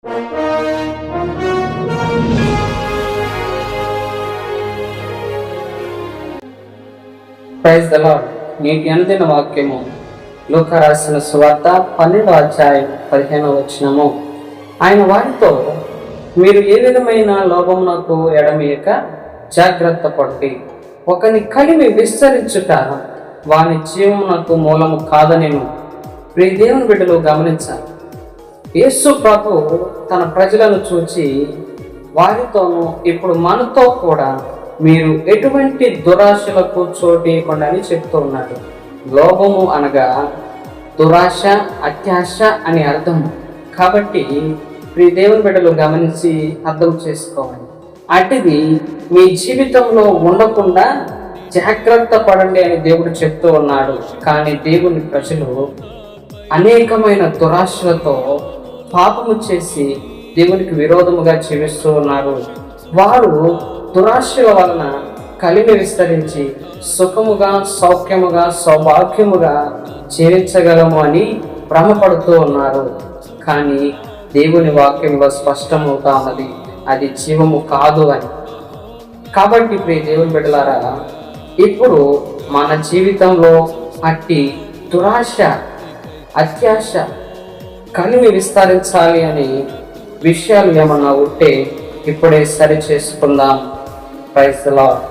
Praise the lord. నేటి అనుదిన వాక్యము లూకా రాసిన సువార్త 12వ అధ్యాయం 15వ వచనము. ఆయన వారితో, మీరు ఏ విధమైన లోభమునకు ఎడమీయక జాగ్రత్త పడి ఒకని కలిమి విస్తరించుట వాని జీవమునకు మూలము కాదనేను. ప్రియ దేవుని బిడ్డలు గమనించాలి. యేసు ప్రభు తన ప్రజలను చూచి వారితోనూ ఇప్పుడు మనతో కూడా మీరు ఎటువంటి దురాశలకు చోటేయకుండా అని చెప్తూ ఉన్నాడు. లోభము అనగా దురాశ, అత్యాశ అని అర్థం. కాబట్టి ప్రియ దేవుని బిడ్డలు గమనించి అర్థం చేసుకోవాలి. అటుది మీ జీవితంలో ఉండకుండా జాగ్రత్త పడండి అని దేవుడు చెప్తూ ఉన్నాడు. కానీ దేవుని ప్రజలు అనేకమైన దురాశలతో పాపము చేసి దేవునికి విరోధముగా జీవిస్తూ ఉన్నారు. వారు దురాశల వలన కలిమి విస్తరించి సుఖముగా, సౌఖ్యముగా, సౌభాగ్యముగా జీవించగలము అని భ్రమపడుతూ ఉన్నారు. కానీ దేవుని వాక్యంలో స్పష్టమవుతా ఉన్నది, అది జీవము కాదు అని. కాబట్టి ప్రియ దేవుని బిడ్డలారా, ఇప్పుడు మన జీవితంలో అట్టి దురాశ, అత్యాశ, కలిమి విస్తరించాలి అని విషయాలు ఏమన్నా ఉంటే ఇప్పుడే సరి చేసుకుందాం. Praise the lord.